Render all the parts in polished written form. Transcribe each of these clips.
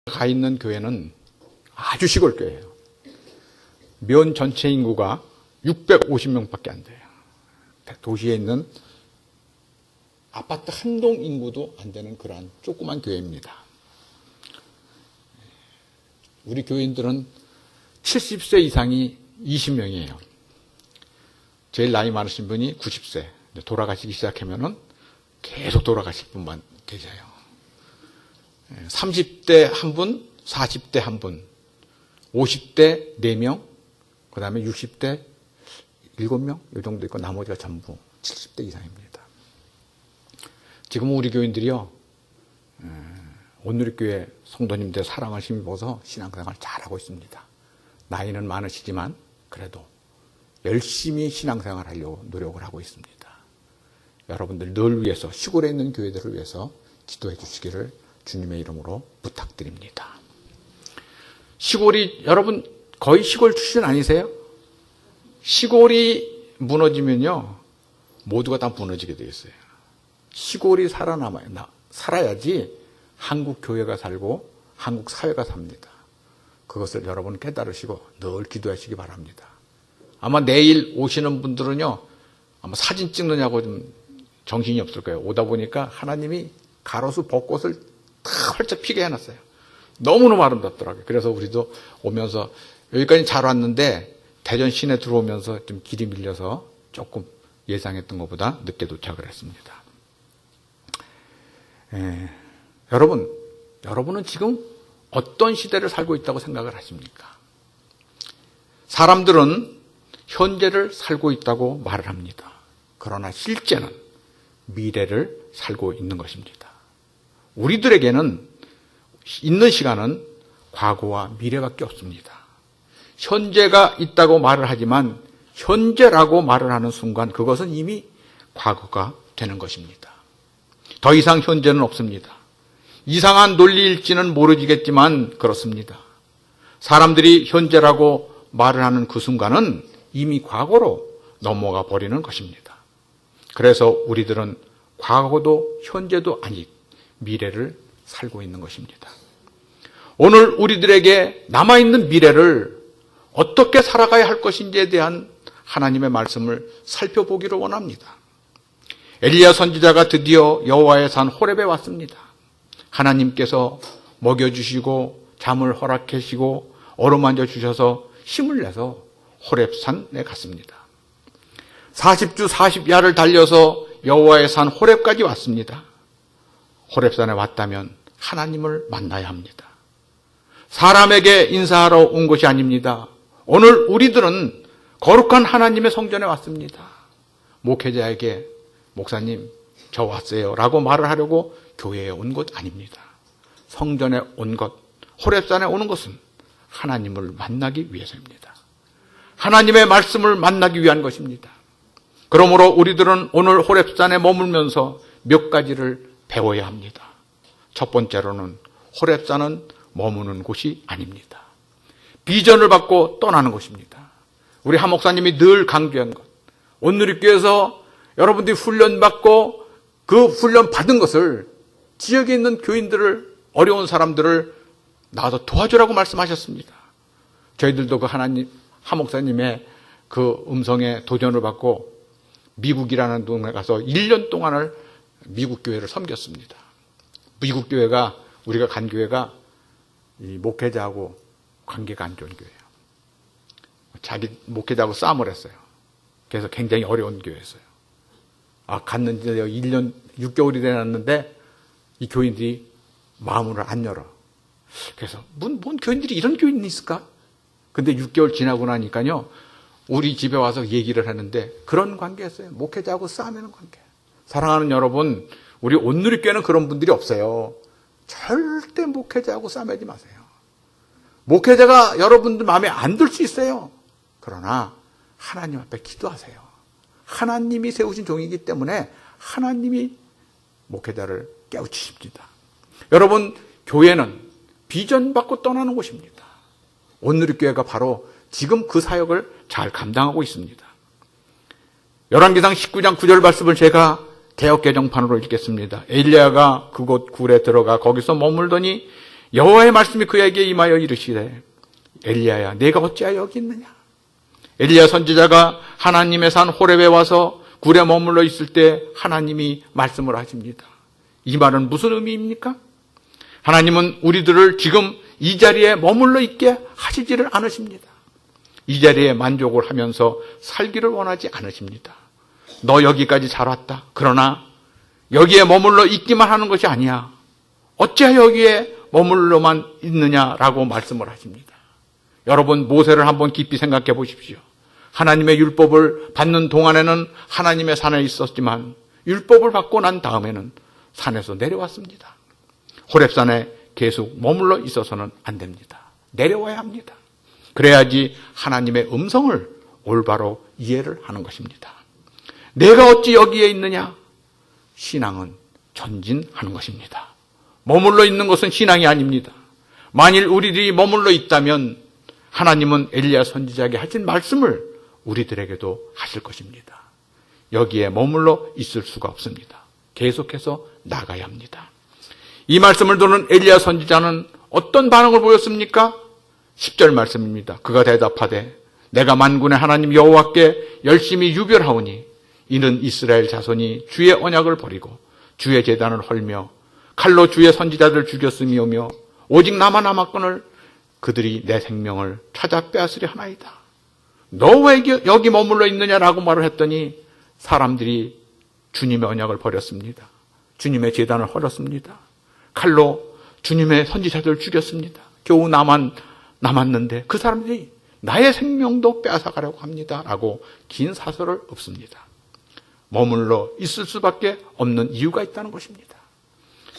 가 있는 교회는 아주 시골 교회예요. 면 전체 인구가 650명밖에 안 돼요. 도시에 있는 아파트 한 동 인구도 안 되는 그러한 조그만 교회입니다. 우리 교인들은 70세 이상이 20명이에요. 제일 나이 많으신 분이 90세. 돌아가시기 시작하면은 계속 돌아가실 분만 계세요. 30대 한 분, 40대 한 분, 50대 4명, 그 다음에 60대 7명, 이 정도 있고 나머지가 전부 70대 이상입니다. 지금 우리 교인들이요, 온누리교회 성도님들 사랑을 힘입어서 신앙생활 잘하고 있습니다. 나이는 많으시지만 그래도 열심히 신앙생활 하려고 노력을 하고 있습니다. 여러분들 늘 위해서, 시골에 있는 교회들을 위해서 기도해 주시기를 주님의 이름으로 부탁드립니다. 시골이, 여러분 거의 시골 출신 아니세요? 시골이 무너지면요, 모두가 다 무너지게 되어 있어요. 시골이 살아야지 한국 교회가 살고 한국 사회가 삽니다. 그것을 여러분 깨달으시고 늘 기도하시기 바랍니다. 아마 내일 오시는 분들은요, 아마 사진 찍느냐고 좀 정신이 없을 거예요. 오다 보니까 하나님이 가로수 벚꽃을 다 활짝 피게 해놨어요. 너무너무 아름답더라고요. 그래서 우리도 오면서 여기까지 잘 왔는데 대전 시내 들어오면서 좀 길이 밀려서 조금 예상했던 것보다 늦게 도착을 했습니다. 여러분은 지금 어떤 시대를 살고 있다고 생각을 하십니까? 사람들은 현재를 살고 있다고 말을 합니다. 그러나 실제는 미래를 살고 있는 것입니다. 우리들에게는 있는 시간은 과거와 미래밖에 없습니다. 현재가 있다고 말을 하지만 현재라고 말을 하는 순간 그것은 이미 과거가 되는 것입니다. 더 이상 현재는 없습니다. 이상한 논리일지는 모르겠지만 그렇습니다. 사람들이 현재라고 말을 하는 그 순간은 이미 과거로 넘어가 버리는 것입니다. 그래서 우리들은 과거도 현재도 아닌 미래를 살고 있는 것입니다. 오늘 우리들에게 남아있는 미래를 어떻게 살아가야 할 것인지에 대한 하나님의 말씀을 살펴보기를 원합니다. 엘리야 선지자가 드디어 여호와의 산 호렙에 왔습니다. 하나님께서 먹여주시고 잠을 허락하시고 어루만져 주셔서 힘을 내서 호렙산에 갔습니다. 40주 40야를 달려서 여호와의 산 호렙까지 왔습니다. 호렙산에 왔다면 하나님을 만나야 합니다. 사람에게 인사하러 온 것이 아닙니다. 오늘 우리들은 거룩한 하나님의 성전에 왔습니다. 목회자에게 목사님 저 왔어요 라고 말을 하려고 교회에 온 것 아닙니다. 성전에 온 것, 호렙산에 오는 것은 하나님을 만나기 위해서입니다. 하나님의 말씀을 만나기 위한 것입니다. 그러므로 우리들은 오늘 호렙산에 머물면서 몇 가지를 배워야 합니다. 첫 번째로는 호렙산은 머무는 곳이 아닙니다. 비전을 받고 떠나는 곳입니다. 우리 한 목사님이 늘 강조한 것, 온누리교회에서 여러분들이 훈련받고 그 훈련 받은 것을 지역에 있는 교인들을, 어려운 사람들을 나와서 도와주라고 말씀하셨습니다. 저희들도 그 한 목사님의 그 음성에 도전을 받고 미국이라는 동네 가서 1년 동안을 미국 교회를 섬겼습니다. 미국 교회가, 우리가 간 교회가 이 목회자하고 관계가 안 좋은 교회예요. 자기 목회자하고 싸움을 했어요. 그래서 굉장히 어려운 교회였어요. 갔는데 1년 6개월이 되었는데 이 교인들이 마음을 안 열어. 그래서 뭔 교인들이 이런 교인이 있을까? 근데 6개월 지나고 나니까요, 우리 집에 와서 얘기를 하는데 그런 관계였어요. 목회자하고 싸우는 관계. 사랑하는 여러분, 우리 온누리교회는 그런 분들이 없어요. 절대 목회자하고 싸매지 마세요. 목회자가 여러분들 마음에 안 들 수 있어요. 그러나 하나님 앞에 기도하세요. 하나님이 세우신 종이기 때문에 하나님이 목회자를 깨우치십니다. 여러분, 교회는 비전 받고 떠나는 곳입니다. 온누리교회가 바로 지금 그 사역을 잘 감당하고 있습니다. 열왕기상 19장 9절 말씀을 제가 개역개정판으로 읽겠습니다. 엘리야가 그곳 굴에 들어가 거기서 머물더니 여호와의 말씀이 그에게 임하여 이르시되 엘리야야 내가 어찌하여 여기 있느냐. 엘리야 선지자가 하나님의 산 호렙에 와서 굴에 머물러 있을 때 하나님이 말씀을 하십니다. 이 말은 무슨 의미입니까? 하나님은 우리들을 지금 이 자리에 머물러 있게 하시지를 않으십니다. 이 자리에 만족을 하면서 살기를 원하지 않으십니다. 너 여기까지 잘 왔다. 그러나 여기에 머물러 있기만 하는 것이 아니야. 어찌하여 여기에 머물러만 있느냐라고 말씀을 하십니다. 여러분, 모세를 한번 깊이 생각해 보십시오. 하나님의 율법을 받는 동안에는 하나님의 산에 있었지만 율법을 받고 난 다음에는 산에서 내려왔습니다. 호렙산에 계속 머물러 있어서는 안 됩니다. 내려와야 합니다. 그래야지 하나님의 음성을 올바로 이해를 하는 것입니다. 내가 어찌 여기에 있느냐? 신앙은 전진하는 것입니다. 머물러 있는 것은 신앙이 아닙니다. 만일 우리들이 머물러 있다면 하나님은 엘리야 선지자에게 하신 말씀을 우리들에게도 하실 것입니다. 여기에 머물러 있을 수가 없습니다. 계속해서 나가야 합니다. 이 말씀을 듣는 엘리야 선지자는 어떤 반응을 보였습니까? 10절 말씀입니다. 그가 대답하되 내가 만군의 하나님 여호와께 열심히 유별하오니 이는 이스라엘 자손이 주의 언약을 버리고 주의 제단을 헐며 칼로 주의 선지자들을 죽였음이오며 오직 나만 남았거늘 그들이 내 생명을 찾아 빼앗으려 하나이다. 너 왜 여기 머물러 있느냐라고 말을 했더니 사람들이 주님의 언약을 버렸습니다. 주님의 제단을 헐었습니다. 칼로 주님의 선지자들을 죽였습니다. 겨우 나만 남았는데 그 사람들이 나의 생명도 빼앗아가려고 합니다. 라고 긴 사설을 읊습니다. 머물러 있을 수밖에 없는 이유가 있다는 것입니다.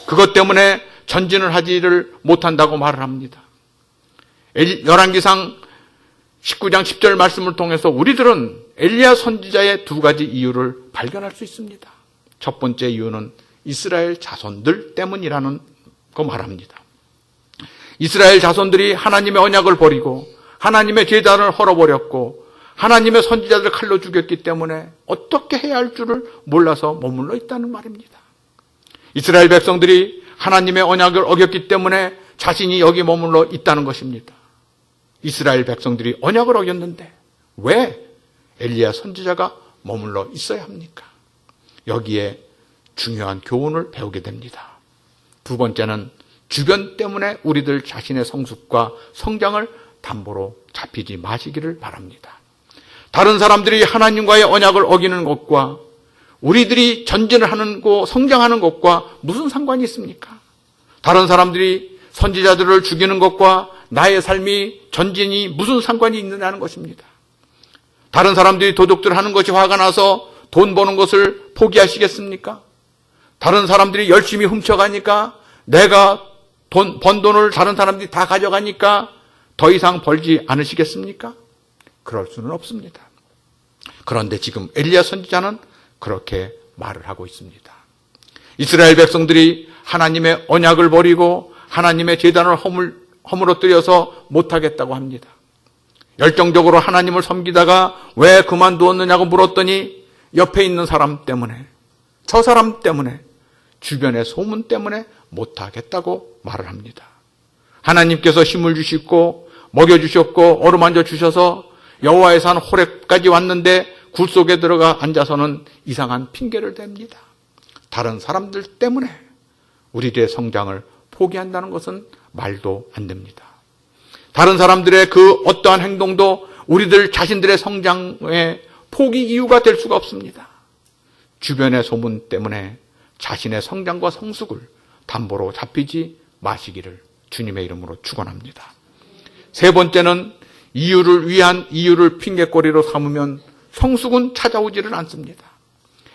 그것 때문에 전진을 하지를 못한다고 말을 합니다. 열왕기상 19장 10절 말씀을 통해서 우리들은 엘리야 선지자의 두 가지 이유를 발견할 수 있습니다. 첫 번째 이유는 이스라엘 자손들 때문이라는 거 말합니다. 이스라엘 자손들이 하나님의 언약을 버리고 하나님의 제단을 헐어버렸고 하나님의 선지자들을 칼로 죽였기 때문에 어떻게 해야 할 줄을 몰라서 머물러 있다는 말입니다. 이스라엘 백성들이 하나님의 언약을 어겼기 때문에 자신이 여기 머물러 있다는 것입니다. 이스라엘 백성들이 언약을 어겼는데 왜 엘리야 선지자가 머물러 있어야 합니까? 여기에 중요한 교훈을 배우게 됩니다. 두 번째는 주변 때문에 우리들 자신의 성숙과 성장을 담보로 잡히지 마시기를 바랍니다. 다른 사람들이 하나님과의 언약을 어기는 것과 우리들이 전진을 하는 것, 성장하는 것과 무슨 상관이 있습니까? 다른 사람들이 선지자들을 죽이는 것과 나의 삶이 전진이 무슨 상관이 있느냐는 것입니다. 다른 사람들이 도둑질 하는 것이 화가 나서 돈 버는 것을 포기하시겠습니까? 다른 사람들이 열심히 훔쳐가니까 내가 번 돈을 다른 사람들이 다 가져가니까 더 이상 벌지 않으시겠습니까? 그럴 수는 없습니다. 그런데 지금 엘리야 선지자는 그렇게 말을 하고 있습니다. 이스라엘 백성들이 하나님의 언약을 버리고 하나님의 제단을 허물어뜨려서 못하겠다고 합니다. 열정적으로 하나님을 섬기다가 왜 그만두었느냐고 물었더니 옆에 있는 사람 때문에, 저 사람 때문에, 주변의 소문 때문에 못하겠다고 말을 합니다. 하나님께서 힘을 주시고 먹여주셨고 어루만져 주셔서 여호와의 산 호렙까지 왔는데 굴 속에 들어가 앉아서는 이상한 핑계를 댑니다. 다른 사람들 때문에 우리들의 성장을 포기한다는 것은 말도 안 됩니다. 다른 사람들의 그 어떠한 행동도 우리들 자신들의 성장의 포기 이유가 될 수가 없습니다. 주변의 소문 때문에 자신의 성장과 성숙을 담보로 잡히지 마시기를 주님의 이름으로 축원합니다. 세 번째는 이유를 위한 이유를 핑계거리로 삼으면 성숙은 찾아오지를 않습니다.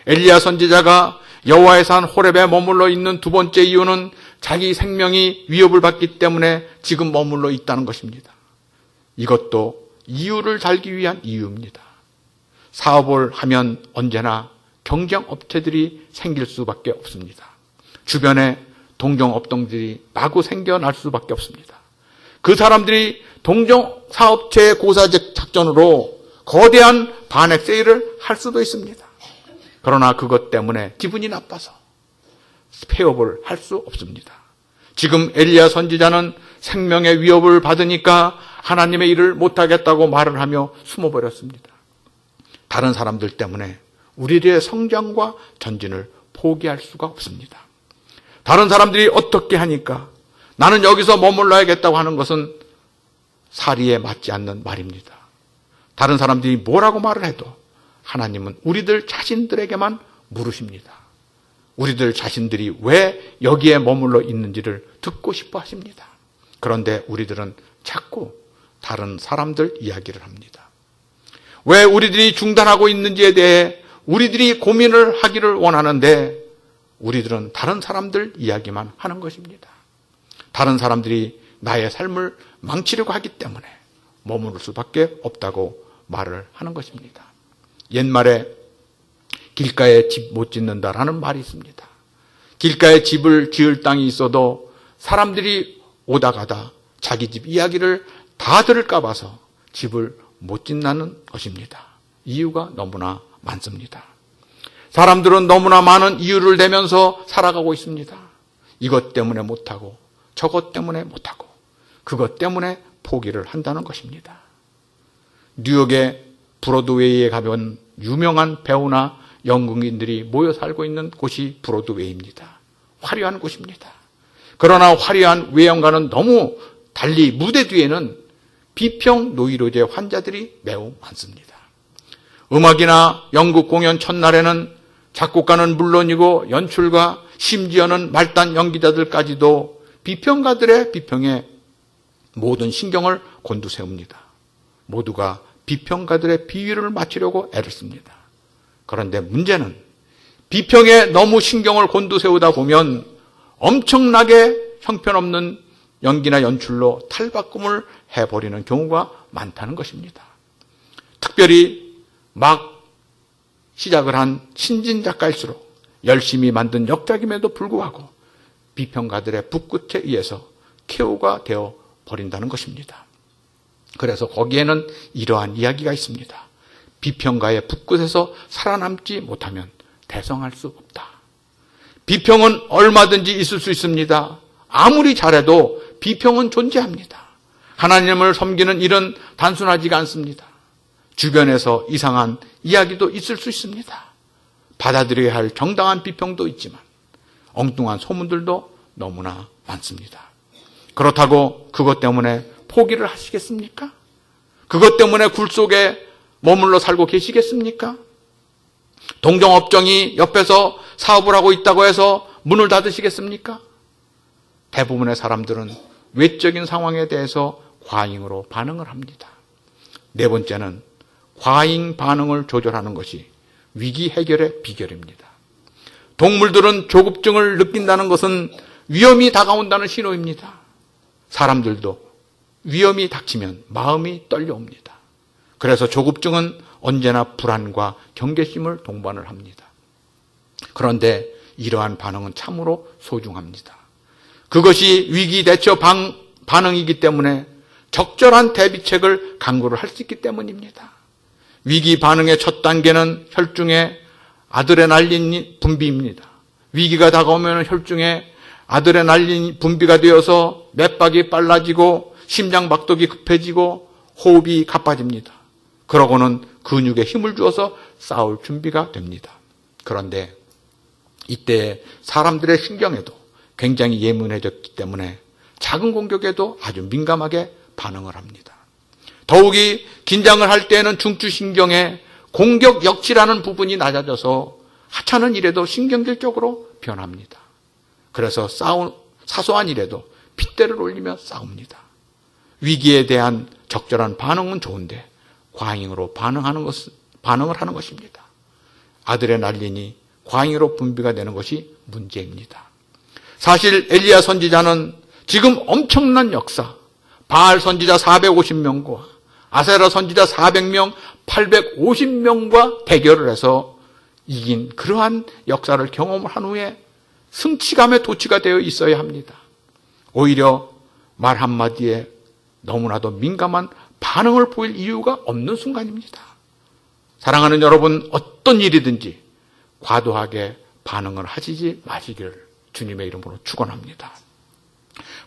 엘리야 선지자가 여호와의 산 호렙에 머물러 있는 두 번째 이유는 자기 생명이 위협을 받기 때문에 지금 머물러 있다는 것입니다. 이것도 이유를 달기 위한 이유입니다. 사업을 하면 언제나 경쟁업체들이 생길 수밖에 없습니다. 주변에 동종업종들이 마구 생겨날 수밖에 없습니다. 그 사람들이 동종사업체의 고사적 작전으로 거대한 반액 세일을 할 수도 있습니다. 그러나 그것 때문에 기분이 나빠서 폐업을 할 수 없습니다. 지금 엘리야 선지자는 생명의 위협을 받으니까 하나님의 일을 못하겠다고 말을 하며 숨어버렸습니다. 다른 사람들 때문에 우리들의 성장과 전진을 포기할 수가 없습니다. 다른 사람들이 어떻게 하니까 나는 여기서 머물러야겠다고 하는 것은 사리에 맞지 않는 말입니다. 다른 사람들이 뭐라고 말을 해도 하나님은 우리들 자신들에게만 물으십니다. 우리들 자신들이 왜 여기에 머물러 있는지를 듣고 싶어 하십니다. 그런데 우리들은 자꾸 다른 사람들 이야기를 합니다. 왜 우리들이 중단하고 있는지에 대해 우리들이 고민을 하기를 원하는데 우리들은 다른 사람들 이야기만 하는 것입니다. 다른 사람들이 나의 삶을 망치려고 하기 때문에 머무를 수밖에 없다고 말을 하는 것입니다. 옛말에 길가에 집 못 짓는다라는 말이 있습니다. 길가에 집을 지을 땅이 있어도 사람들이 오다 가다 자기 집 이야기를 다 들을까 봐서 집을 못 짓는 것입니다. 이유가 너무나 많습니다. 사람들은 너무나 많은 이유를 대면서 살아가고 있습니다. 이것 때문에 못하고 저것 때문에 못하고 그것 때문에 포기를 한다는 것입니다. 뉴욕의 브로드웨이에 가면 유명한 배우나 연극인들이 모여 살고 있는 곳이 브로드웨이입니다. 화려한 곳입니다. 그러나 화려한 외형과는 너무 달리 무대 뒤에는 비평 노이로제 환자들이 매우 많습니다. 음악이나 연극 공연 첫날에는 작곡가는 물론이고 연출가 심지어는 말단 연기자들까지도 비평가들의 비평에 모든 신경을 곤두세웁니다. 모두가 비평가들의 비위를 맞추려고 애를 씁니다. 그런데 문제는 비평에 너무 신경을 곤두세우다 보면 엄청나게 형편없는 연기나 연출로 탈바꿈을 해버리는 경우가 많다는 것입니다. 특별히 막 시작을 한 신진 작가일수록 열심히 만든 역작임에도 불구하고 비평가들의 붓끝에 의해서 KO가 되어 버린다는 것입니다. 그래서 거기에는 이러한 이야기가 있습니다. 비평가의 붓끝에서 살아남지 못하면 대성할 수 없다. 비평은 얼마든지 있을 수 있습니다. 아무리 잘해도 비평은 존재합니다. 하나님을 섬기는 일은 단순하지가 않습니다. 주변에서 이상한 이야기도 있을 수 있습니다. 받아들여야 할 정당한 비평도 있지만 엉뚱한 소문들도 너무나 많습니다. 그렇다고 그것 때문에 포기를 하시겠습니까? 그것 때문에 굴 속에 머물러 살고 계시겠습니까? 동종업종이 옆에서 사업을 하고 있다고 해서 문을 닫으시겠습니까? 대부분의 사람들은 외적인 상황에 대해서 과잉으로 반응을 합니다. 네 번째는 과잉 반응을 조절하는 것이 위기 해결의 비결입니다. 동물들은 조급증을 느낀다는 것은 위험이 다가온다는 신호입니다. 사람들도 위험이 닥치면 마음이 떨려옵니다. 그래서 조급증은 언제나 불안과 경계심을 동반을 합니다. 그런데 이러한 반응은 참으로 소중합니다. 그것이 위기 대처 반응이기 때문에 적절한 대비책을 강구를 할 수 있기 때문입니다. 위기 반응의 첫 단계는 혈중의 아드레날린 분비입니다. 위기가 다가오면 혈중에 아드레날린 분비가 되어서 맥박이 빨라지고 심장박동이 급해지고 호흡이 가빠집니다. 그러고는 근육에 힘을 주어서 싸울 준비가 됩니다. 그런데 이때 사람들의 신경에도 굉장히 예민해졌기 때문에 작은 공격에도 아주 민감하게 반응을 합니다. 더욱이 긴장을 할 때에는 중추신경의 공격 역치라는 부분이 낮아져서 하찮은 일에도 신경질적으로 변합니다. 그래서 사소한 일에도 핏대를 올리며 싸웁니다. 위기에 대한 적절한 반응은 좋은데 과잉으로 반응을 하는 것입니다. 아드레날린이 과잉으로 분비가 되는 것이 문제입니다. 사실 엘리야 선지자는 지금 엄청난 역사, 바알 선지자 450명과 아세라 선지자 400명, 850명과 대결을 해서 이긴 그러한 역사를 경험을 한 후에 승치감에 도취가 되어 있어야 합니다. 오히려 말 한마디에 너무나도 민감한 반응을 보일 이유가 없는 순간입니다. 사랑하는 여러분, 어떤 일이든지 과도하게 반응을 하시지 마시길 주님의 이름으로 축원합니다.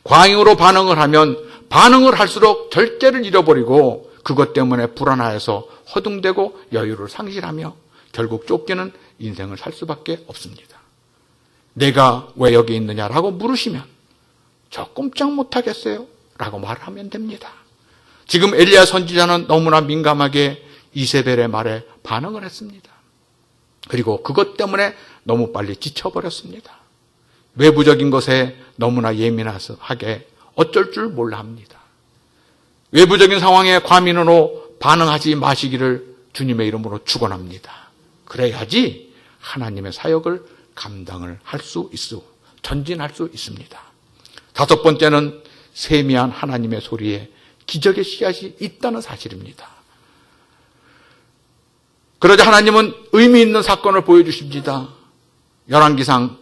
과잉으로 반응을 하면 반응을 할수록 절제를 잃어버리고 그것 때문에 불안하여서 허둥대고 여유를 상실하며 결국 쫓기는 인생을 살 수밖에 없습니다. 내가 왜 여기 있느냐라고 물으시면 저 꼼짝 못하겠어요 라고 말하면 됩니다. 지금 엘리야 선지자는 너무나 민감하게 이세벨의 말에 반응을 했습니다. 그리고 그것 때문에 너무 빨리 지쳐버렸습니다. 외부적인 것에 너무나 예민하게 어쩔 줄 몰라 합니다. 외부적인 상황에 과민으로 반응하지 마시기를 주님의 이름으로 축원합니다. 그래야지 하나님의 사역을 감당을 할 수 전진할 수 있습니다. 다섯 번째는 세미한 하나님의 소리에 기적의 씨앗이 있다는 사실입니다. 그러자 하나님은 의미 있는 사건을 보여주십니다. 열왕기상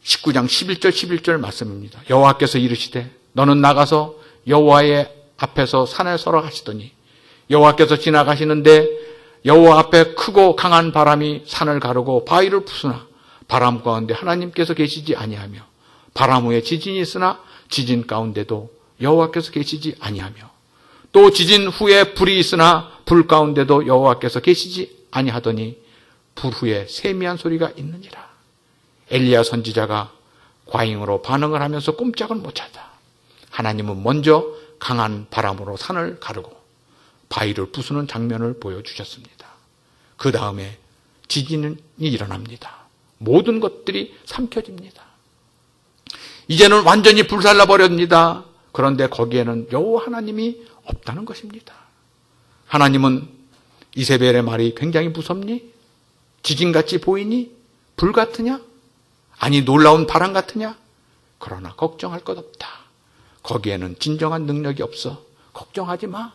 19장 11절 말씀입니다. 여호와께서 이르시되 너는 나가서 여호와의 앞에서 산에 서라 하시더니 여호와께서 지나가시는데 여호와 앞에 크고 강한 바람이 산을 가르고 바위를 부수나 바람 가운데 하나님께서 계시지 아니하며 바람 후에 지진이 있으나 지진 가운데도 여호와께서 계시지 아니하며 또 지진 후에 불이 있으나 불 가운데도 여호와께서 계시지 아니하더니 불 후에 세미한 소리가 있느니라. 엘리야 선지자가 과잉으로 반응을 하면서 꼼짝을 못하다. 하나님은 먼저 강한 바람으로 산을 가르고 바위를 부수는 장면을 보여주셨습니다. 그 다음에 지진이 일어납니다. 모든 것들이 삼켜집니다. 이제는 완전히 불살라 버립니다. 그런데 거기에는 여호와 하나님이 없다는 것입니다. 하나님은 이세벨의 말이 굉장히 무섭니? 지진같이 보이니? 불 같으냐? 아니 놀라운 바람 같으냐? 그러나 걱정할 것 없다. 거기에는 진정한 능력이 없어. 걱정하지 마.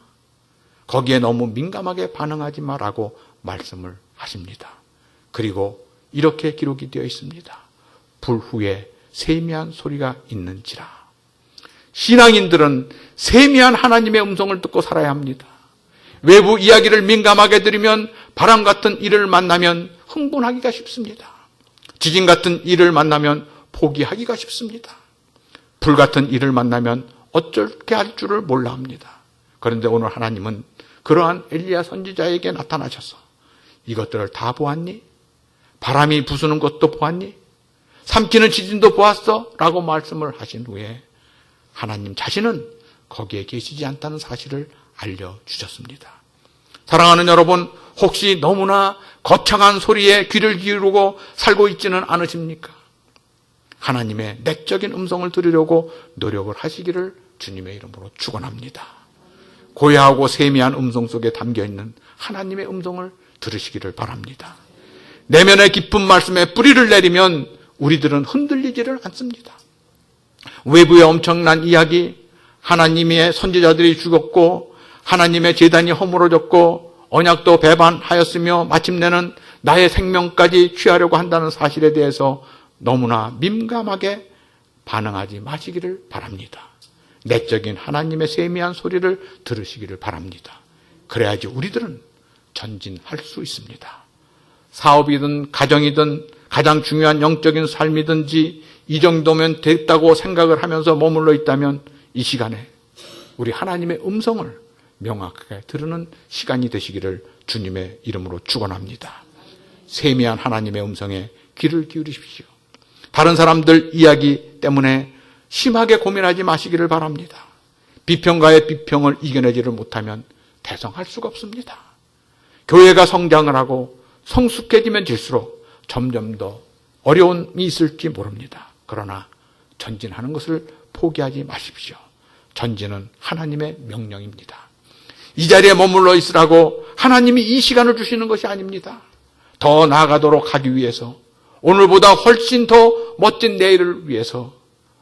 거기에 너무 민감하게 반응하지 마라고 말씀을 하십니다. 그리고 이렇게 기록이 되어 있습니다. 불 후에 세미한 소리가 있는지라. 신앙인들은 세미한 하나님의 음성을 듣고 살아야 합니다. 외부 이야기를 민감하게 들으면 바람 같은 일을 만나면 흥분하기가 쉽습니다. 지진 같은 일을 만나면 포기하기가 쉽습니다. 불 같은 일을 만나면 어떻게 할 줄을 몰라 합니다. 그런데 오늘 하나님은 그러한 엘리야 선지자에게 나타나셔서 이것들을 다 보았니? 바람이 부수는 것도 보았니? 삼키는 지진도 보았어? 라고 말씀을 하신 후에 하나님 자신은 거기에 계시지 않다는 사실을 알려주셨습니다. 사랑하는 여러분, 혹시 너무나 거창한 소리에 귀를 기울이고 살고 있지는 않으십니까? 하나님의 내적인 음성을 들으려고 노력을 하시기를 주님의 이름으로 축원합니다. 고요하고 세미한 음성 속에 담겨있는 하나님의 음성을 들으시기를 바랍니다. 내면의 깊은 말씀에 뿌리를 내리면 우리들은 흔들리지를 않습니다. 외부의 엄청난 이야기, 하나님의 선지자들이 죽었고 하나님의 제단이 허물어졌고 언약도 배반하였으며 마침내는 나의 생명까지 취하려고 한다는 사실에 대해서 너무나 민감하게 반응하지 마시기를 바랍니다. 내적인 하나님의 세미한 소리를 들으시기를 바랍니다. 그래야지 우리들은 전진할 수 있습니다. 사업이든 가정이든 가장 중요한 영적인 삶이든지 이 정도면 됐다고 생각을 하면서 머물러 있다면 이 시간에 우리 하나님의 음성을 명확하게 들으는 시간이 되시기를 주님의 이름으로 축원합니다. 세미한 하나님의 음성에 귀를 기울이십시오. 다른 사람들 이야기 때문에 심하게 고민하지 마시기를 바랍니다. 비평가의 비평을 이겨내지를 못하면 대성할 수가 없습니다. 교회가 성장을 하고 성숙해지면 질수록 점점 더 어려움이 있을지 모릅니다. 그러나 전진하는 것을 포기하지 마십시오. 전진은 하나님의 명령입니다. 이 자리에 머물러 있으라고 하나님이 이 시간을 주시는 것이 아닙니다. 더 나아가도록 하기 위해서, 오늘보다 훨씬 더 멋진 내일을 위해서,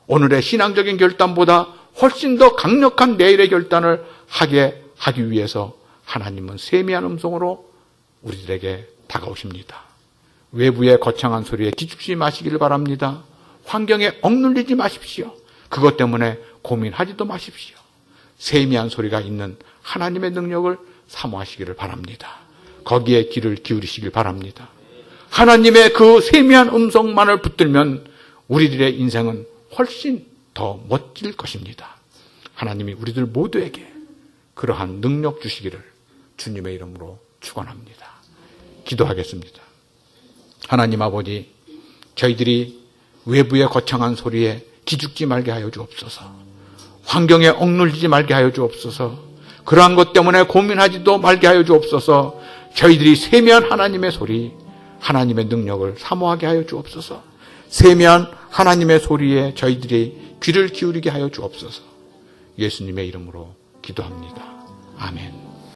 오늘의 신앙적인 결단보다 훨씬 더 강력한 내일의 결단을 하게 하기 위해서 하나님은 세미한 음성으로 우리들에게 다가오십니다. 외부의 거창한 소리에 기죽지 마시기를 바랍니다. 환경에 억눌리지 마십시오. 그것 때문에 고민하지도 마십시오. 세미한 소리가 있는 하나님의 능력을 사모하시기를 바랍니다. 거기에 귀를 기울이시길 바랍니다. 하나님의 그 세미한 음성만을 붙들면 우리들의 인생은 훨씬 더 멋질 것입니다. 하나님이 우리들 모두에게 그러한 능력 주시기를 주님의 이름으로 축원합니다. 기도하겠습니다. 하나님 아버지, 저희들이 외부의 거창한 소리에 기죽지 말게 하여 주옵소서. 환경에 억눌리지 말게 하여 주옵소서. 그러한 것 때문에 고민하지도 말게 하여 주옵소서. 저희들이 세미한 하나님의 소리, 하나님의 능력을 사모하게 하여 주옵소서. 세미한 하나님의 소리에 저희들이 귀를 기울이게 하여 주옵소서. 예수님의 이름으로 기도합니다. 아멘.